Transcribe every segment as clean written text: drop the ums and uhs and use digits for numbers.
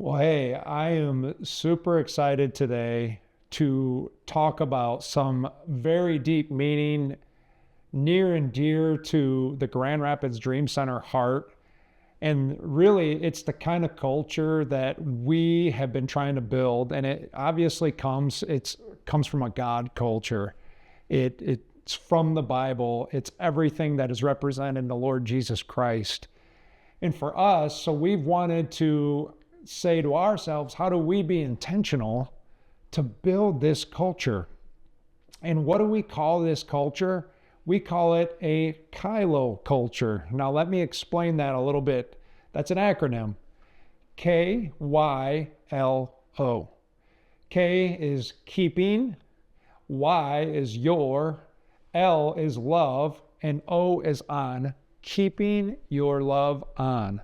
Well, hey, I am super excited today to talk about some very deep meaning near and dear to the Grand Rapids Dream Center heart. And really, it's the kind of culture that we have been trying to build. And it obviously comes from a God culture. It's from the Bible. It's everything that is represented in the Lord Jesus Christ. And for us, so we've wanted to say to ourselves, how do we be intentional to build this culture? And what do we call this culture? We call it a Kylo culture. Now, let me explain that a little bit. That's an acronym. K-Y-L-O. K is keeping, Y is your, L is love, and O is on. Keeping your love on.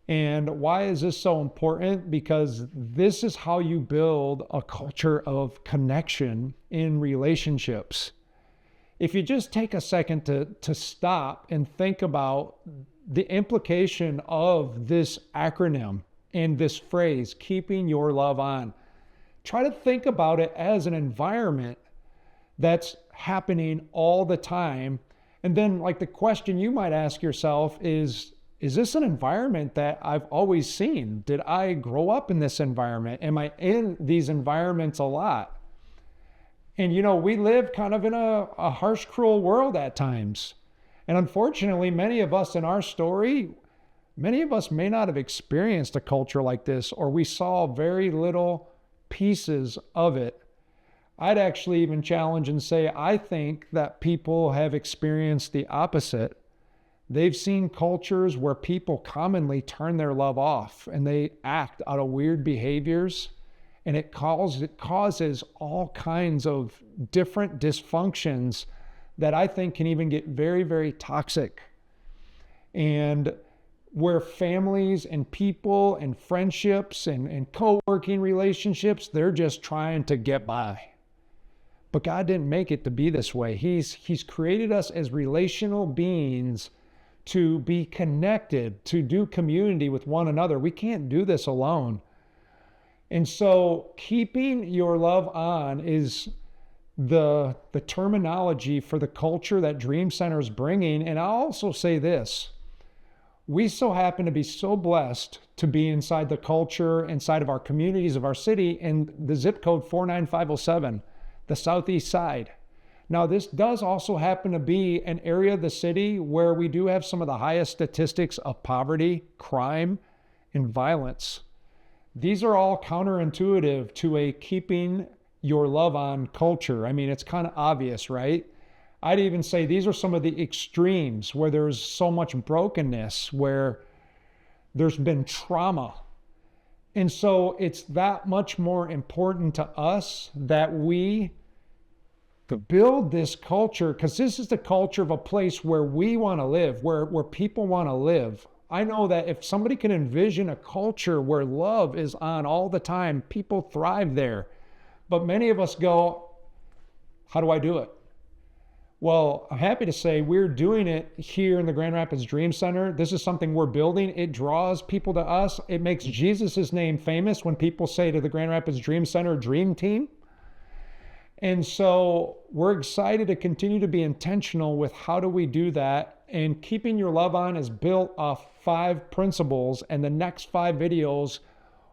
And why is this so important? Because this is how you build a culture of connection in relationships. If you just take a second to stop and think about the implication of this acronym and this phrase, keeping your love on, try to think about it as an environment that's happening all the time. And then, like, the question you might ask yourself is this an environment that I've always seen? Did I grow up in this environment? Am I in these environments a lot? And we live kind of in a harsh, cruel world at times. And unfortunately, many of us in our story, many of us may not have experienced a culture like this, or we saw very little pieces of it. I'd actually even challenge and say, I think that people have experienced the opposite. They've seen cultures where people commonly turn their love off and they act out of weird behaviors, and it causes all kinds of different dysfunctions that I think can even get very, very toxic. And where families and people and friendships and co-working relationships, they're just trying to get by. But God didn't make it to be this way. He's created us as relational beings to be connected, to do community with one another. We can't do this alone. And so keeping your love on is the terminology for the culture that Dream Center is bringing. And I'll also say this. We so happen to be so blessed to be inside the culture, inside of our communities of our city, in the zip code 49507. The southeast side. Now, this does also happen to be an area of the city where we do have some of the highest statistics of poverty, crime, and violence. These are all counterintuitive to a keeping your love on culture. I mean, it's kind of obvious, right? I'd even say these are some of the extremes where there's so much brokenness, where there's been trauma. And so it's that much more important to us that we build this culture, because this is the culture of a place where we want to live, where people want to live. I know that if somebody can envision a culture where love is on all the time, people thrive there. But many of us go, how do I do it? Well, I'm happy to say we're doing it here in the Grand Rapids Dream Center. This is something we're building. It draws people to us. It makes Jesus' name famous when people say to the Grand Rapids Dream Center, Dream Team. And so we're excited to continue to be intentional with how do we do that. And keeping your love on is built off 5 principles. And the next 5 videos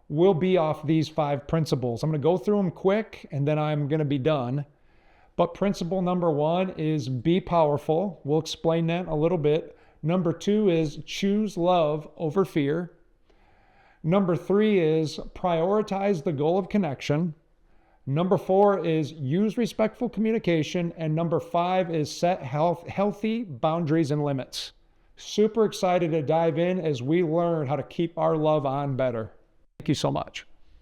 will be off these 5 principles. I'm going to go through them quick and then I'm going to be done. But principle number 1 is be powerful. We'll explain that a little bit. Number 2 is choose love over fear. Number 3 is prioritize the goal of connection. Number 4 is use respectful communication. And number 5 is set healthy boundaries and limits. Super excited to dive in as we learn how to keep our love on better. Thank you so much.